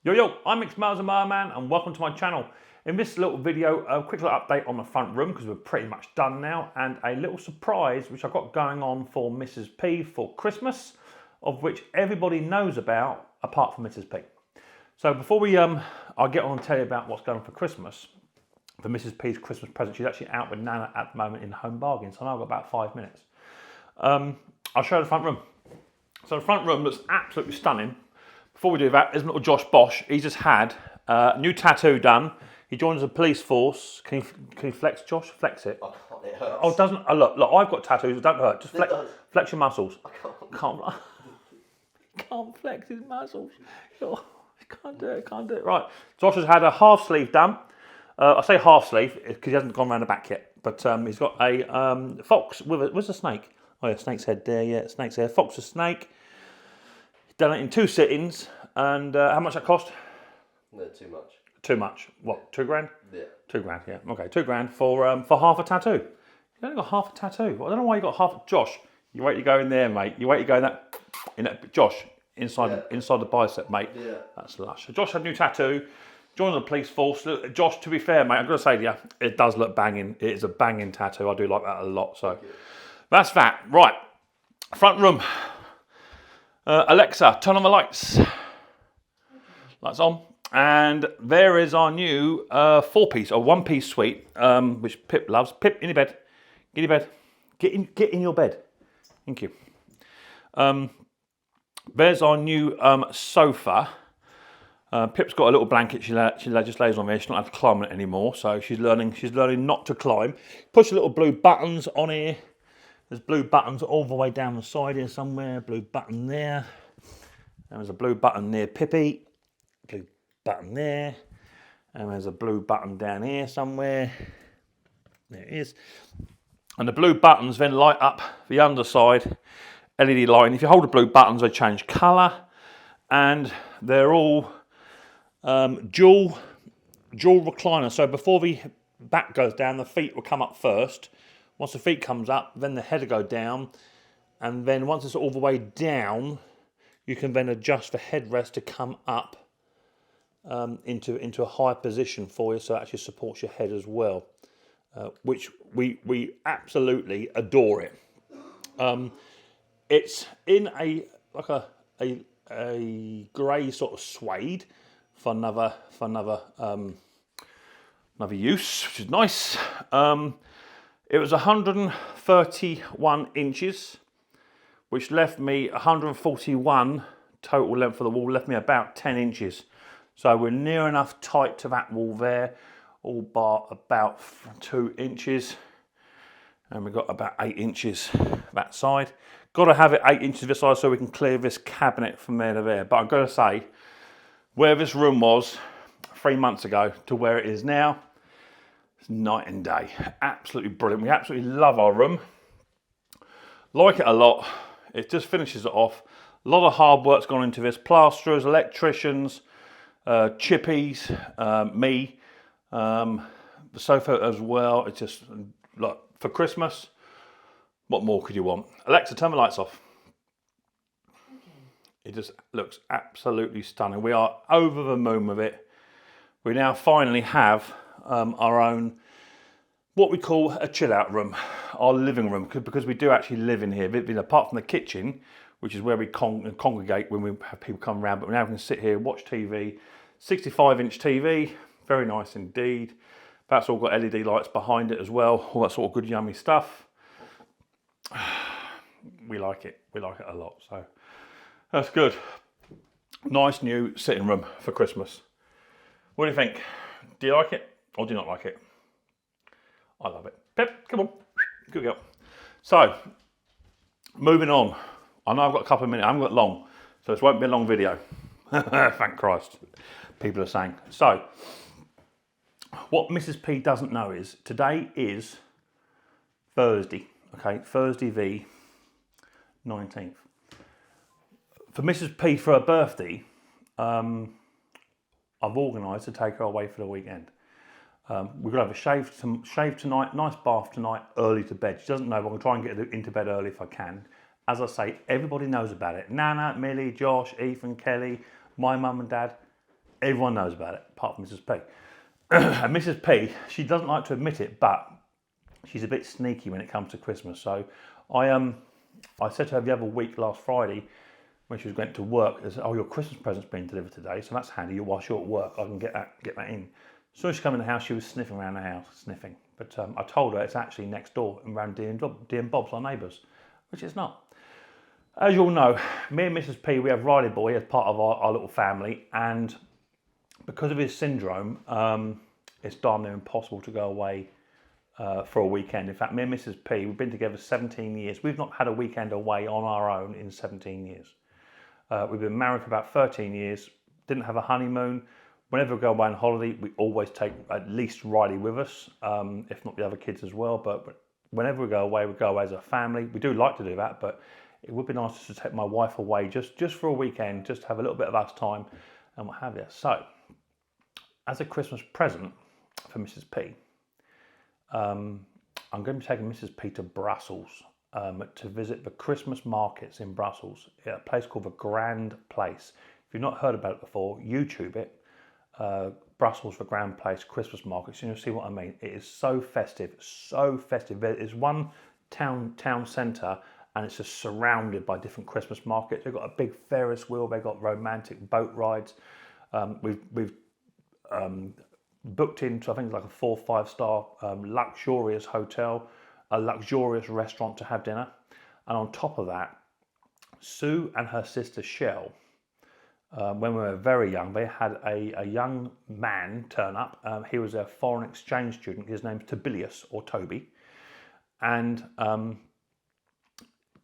Yo, I'm Micks Mowers the Man, and welcome to my channel. In this little video, a quick little update on the front room because we're pretty much done now, and a little surprise which I've got going on for Mrs. P for Christmas, of which everybody knows about apart from Mrs. P. So before I'll get on and tell you about what's going on for Christmas, for Mrs. P's Christmas present. She's actually out with Nana at the moment in Home Bargains, so I've got about 5 minutes. I'll show you the front room. So the front room looks absolutely stunning. Before we do that, there's little Josh Bosch. He's just had a new tattoo done. He joins the police force. Can you flex, Josh? Flex it. I can't, it hurts. Oh, it doesn't. Oh, look, I've got tattoos. It don't hurt. Just flex your muscles. I Can't flex his muscles. Oh, can't do it. Right. Josh has had a half sleeve done. I say half sleeve because he hasn't gone around the back yet. But he's got a fox with a snake. Oh yeah, snake's head there. Yeah, snake's head. Fox with snake. Done it in 2 sittings, and how much that cost? No, too much. Too much. What? 2 grand? Yeah. 2 grand. Yeah. Okay, 2 grand for half a tattoo. You only got half a tattoo. Well, I don't know why you got half. Josh, you wait to go in there, mate. You wait to go in that. Josh, inside the bicep, mate. Yeah. That's lush. So Josh had a new tattoo. Joined the police force. Look, Josh, to be fair, mate, I'm going to say to you, it does look banging. It is a banging tattoo. I do like that a lot. So that's that. Right. Front room. Alexa, turn on the lights. Lights on. And there is our new 4-piece or 1-piece suite, which Pip loves. Pip, in your bed. Get in your bed. Get in your bed. Thank you. There's our new sofa. Pip's got a little blanket she just lays on there. She's not have to climb on it anymore, so she's learning not to climb. Push the little blue buttons on here. There's blue buttons all the way down the side here somewhere. Blue button there. And there's a blue button near Pippi. Blue button there. And there's a blue button down here somewhere. There it is. And the blue buttons then light up the underside LED light. If you hold the blue buttons, they change colour. And they're all dual recliner. So before the back goes down, the feet will come up first. Once the feet comes up, then the head will go down, and then once it's all the way down, you can then adjust the headrest to come up into a high position for you, so it actually supports your head as well, which we absolutely adore it. It's in a grey sort of suede for another use, which is nice. It was 131 inches, which left me 141 total length of the wall, left me about 10 inches. So we're near enough tight to that wall there, all bar about 2 inches. And we've got about 8 inches that side. Got to have it 8 inches this side so we can clear this cabinet from there to there. But I've got to say, where this room was 3 months ago to where it is now, night and day. Absolutely brilliant. We absolutely love our room. Like it a lot. It just finishes it off. A lot of hard work's gone into this. Plasterers, electricians, chippies, me, the sofa as well. It's just, look, for Christmas, what more could you want? Alexa, turn the lights off. It just looks absolutely stunning. We are over the moon with it. We now finally have our own, what we call a chill out room, our living room, because we do actually live in here. Apart from the kitchen, which is where we congregate when we have people come around, but now we can sit here, watch TV, 65-inch TV, very nice indeed. That's all got LED lights behind it as well, all that sort of good yummy stuff. We like it a lot, so that's good. Nice new sitting room for Christmas. What do you think? Do you like it? Or do you not like it? I love it. Pip, come on. Good girl. So, moving on. I know I've got a couple of minutes. I haven't got long. So this won't be a long video. Thank Christ. People are saying. So, what Mrs. P doesn't know is, today is Thursday. Okay, Thursday the 19th. For Mrs. P, for her birthday, I've organised to take her away for the weekend. We're going to have a shave tonight, nice bath tonight, early to bed. She doesn't know, but I'm going to try and get her into bed early if I can. As I say, everybody knows about it. Nana, Millie, Josh, Ethan, Kelly, my mum and dad, Everyone knows about it, apart from Mrs. P. And Mrs. P, she doesn't like to admit it, but she's a bit sneaky when it comes to Christmas. So I said to her the other week, last Friday, when she was going to work, I said, "Oh, your Christmas present's been delivered today, so that's handy. Whilst you're at work, I can get that in." As soon as she came in the house, she was sniffing around the house, sniffing. But I told her it's actually next door and around D and Bob's, our neighbours, which it's not. As you all know, me and Mrs. P, we have Riley Boy as part of our little family, and because of his syndrome, it's darn near impossible to go away for a weekend. In fact, me and Mrs. P, we've been together 17 years. We've not had a weekend away on our own in 17 years. We've been married for about 13 years, didn't have a honeymoon. Whenever we go away on holiday, we always take at least Riley with us, if not the other kids as well. But whenever we go away as a family. We do like to do that, but it would be nice to take my wife away just for a weekend, just to have a little bit of us time and what have you. So, as a Christmas present for Mrs. P, I'm going to be taking Mrs. P to Brussels to visit the Christmas markets in Brussels, at a place called the Grand Place. If you've not heard about it before, YouTube it. Brussels, the Grand Place Christmas markets, and you'll see what I mean. It is so festive, so festive. There is one town centre, and it's just surrounded by different Christmas markets. They've got a big Ferris wheel. They've got romantic boat rides. We've booked into, I think it's like a 4 or 5 star luxurious hotel, a luxurious restaurant to have dinner, and on top of that, Sue and her sister Shell. When we were very young, they had a young man turn up. He was a foreign exchange student. His name's Tobilius, or Toby. And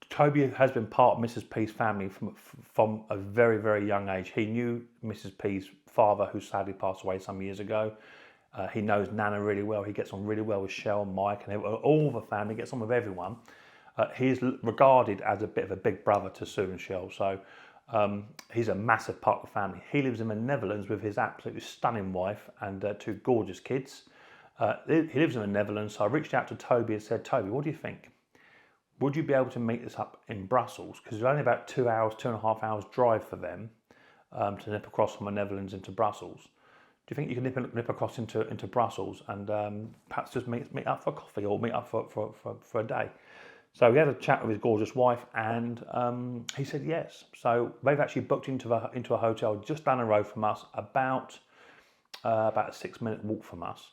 Toby has been part of Mrs. P's family from a very, very young age. He knew Mrs. P's father, who sadly passed away some years ago. He knows Nana really well. He gets on really well with Shell, Mike, and all the family. Gets on with everyone. He's regarded as a bit of a big brother to Sue and Shell. So he's a massive part of the family. He lives in the Netherlands with his absolutely stunning wife and 2 gorgeous kids. He lives in the Netherlands, so I reached out to Toby and said, "Toby, what do you think? Would you be able to meet us up in Brussels? Because it's only about 2 hours, 2.5 hours drive for them to nip across from the Netherlands into Brussels. Do you think you can nip across into Brussels and perhaps just meet up for coffee or meet up for a day?" So we had a chat with his gorgeous wife, and he said yes. So they've actually booked into a hotel just down the road from us, about a 6-minute walk from us,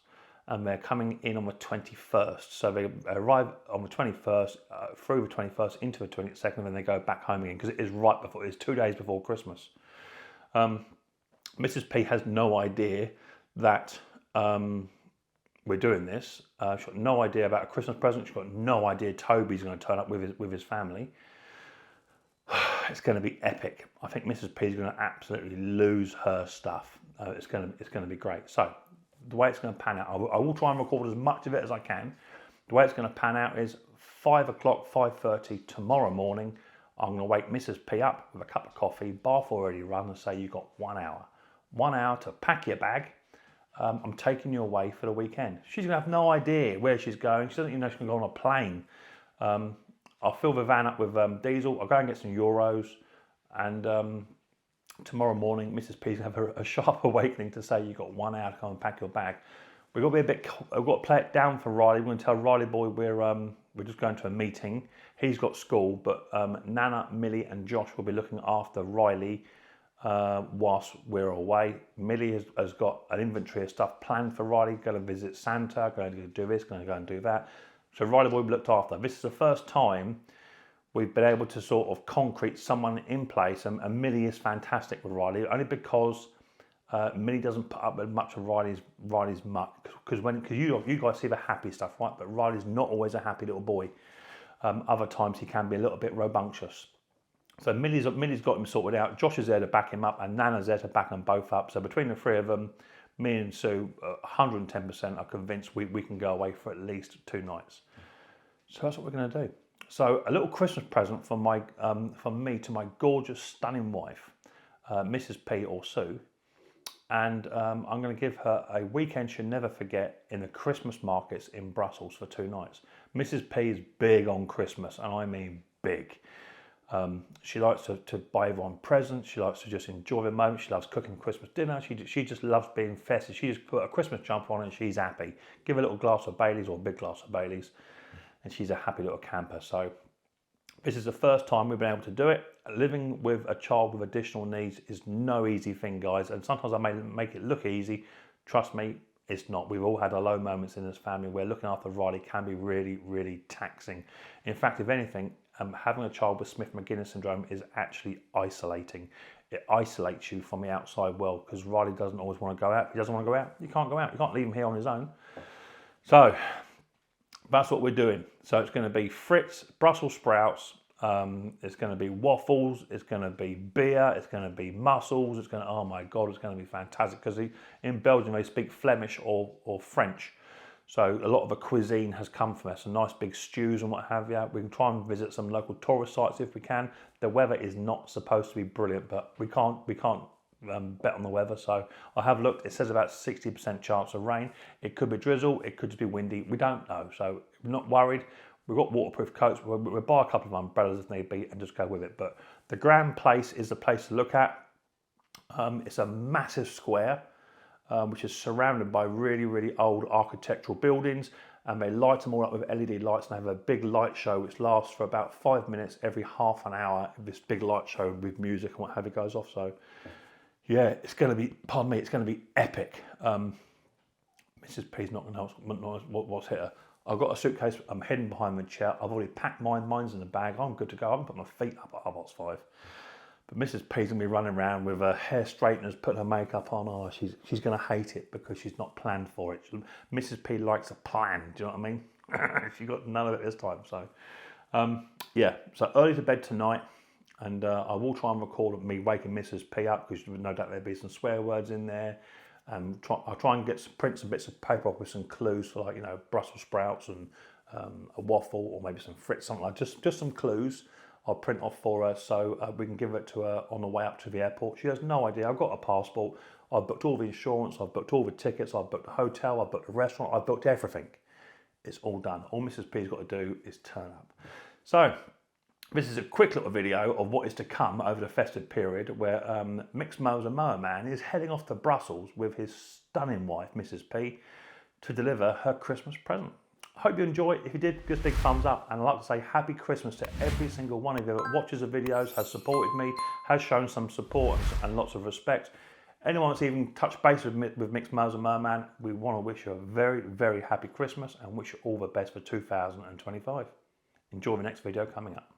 and they're coming in on the 21st. So they arrive on the 21st, through the 21st into the 22nd, and then they go back home again, because it is right before, it's 2 days before Christmas. Mrs. P has no idea that we're doing this. She's got no idea about a Christmas present. She's got no idea Toby's going to turn up with his family. It's going to be epic. I think Mrs. P is going to absolutely lose her stuff. It's going to be great. So the way it's going to pan out, I will try and record as much of it as I can. The way it's going to pan out is 5 o'clock, 5:30 tomorrow morning. I'm going to wake Mrs. P up with a cup of coffee, bath already run, and say, "You've got 1 hour. 1 hour to pack your bag. I'm taking you away for the weekend." She's going to have no idea where she's going. She doesn't even know she's going to go on a plane. I'll fill the van up with diesel. I'll go and get some euros. And tomorrow morning, Mrs. P's going to have a sharp awakening to say, "You've got 1 hour to come and pack your bag." We've got to be I've got to play it down for Riley. We're going to tell Riley Boy we're just going to a meeting. He's got school, but Nana, Millie and Josh will be looking after Riley whilst we're away. Millie has got an inventory of stuff planned for Riley. Going to visit Santa, going to do this, going to go and do that. So Riley Boy will be looked after. This is the first time we've been able to sort of concrete someone in place, and Millie is fantastic with Riley, only because Millie doesn't put up with much of Riley's muck, because you guys see the happy stuff, right? But Riley's not always a happy little boy. Other times he can be a little bit rambunctious. So Millie's got him sorted out. Josh is there to back him up, and Nana's there to back them both up. So between the 3 of them, me and Sue, 110% are convinced we can go away for at least 2 nights. So that's what we're going to do. So a little Christmas present from me to my gorgeous, stunning wife, Mrs. P or Sue. And I'm going to give her a weekend she'll never forget in the Christmas markets in Brussels for 2 nights. Mrs. P is big on Christmas, and I mean big. She likes to buy everyone presents. She likes to just enjoy the moment. She loves cooking Christmas dinner. She just loves being festive. She just put a Christmas jumper on and she's happy. Give her a little glass of Baileys or a big glass of Baileys, and she's a happy little camper. So this is the first time we've been able to do it. Living with a child with additional needs is no easy thing, guys. And sometimes I may make it look easy. Trust me, it's not. We've all had our low moments in this family where looking after Riley can be really, really taxing. In fact, if anything, having a child with Smith-Magenis syndrome is actually isolating. It isolates you from the outside world because Riley doesn't always want to go out. If he doesn't want to go out, you can't go out. You can't leave him here on his own. So that's what we're doing. So it's going to be Fritz, Brussels sprouts, it's going to be waffles, it's going to be beer, it's going to be mussels, it's going to, oh my God, it's going to be fantastic because in Belgium they speak Flemish or French. So a lot of the cuisine has come from there, some nice big stews and what have you. We can try and visit some local tourist sites if we can. The weather is not supposed to be brilliant, but we can't bet on the weather. So I have looked, it says about 60% chance of rain. It could be drizzle, it could just be windy, we don't know. So we're not worried. We've got waterproof coats, we'll buy a couple of umbrellas if need be and just go with it. But the Grand Place is the place to look at. It's a massive square, which is surrounded by really, really old architectural buildings, and they light them all up with LED lights, and they have a big light show which lasts for about 5 minutes every half an hour. This big light show with music and what have you goes off. So yeah, it's going to be, pardon me, it's going to be epic. Mrs. P's not going to know what's hit her. I've got a suitcase, I'm hidden behind the chair. I've already packed mine, mine's in the bag. I'm good to go. I can put my feet up at 5:30. But Mrs. P's gonna be running around with her hair straighteners, putting her makeup on. Oh, she's gonna hate it because she's not planned for it. Mrs. P likes a plan, do you know what I mean? She got none of it this time. So yeah, so early to bed tonight, and I will try and record me waking Mrs. P up because no doubt there'll be some swear words in there. I'll try and print some bits of paper off with some clues for, like, you know, Brussels sprouts and a waffle, or maybe some Fritz, something like just some clues. I'll print off for her so we can give it to her on the way up to the airport. She has no idea. I've got a passport. I've booked all the insurance. I've booked all the tickets. I've booked the hotel. I've booked the restaurant. I've booked everything. It's all done. All Mrs. P's got to do is turn up. So this is a quick little video of what is to come over the festive period, where Micks Mowers and Mower Man is heading off to Brussels with his stunning wife, Mrs. P, to deliver her Christmas present. I hope you enjoy it. If you did, give us a big thumbs up. And I'd like to say happy Christmas to every single one of you that watches the videos, has supported me, has shown some support and lots of respect. Anyone that's even touched base with Micks Mowers and Mower Man, we want to wish you a very, very happy Christmas and wish you all the best for 2025. Enjoy the next video coming up.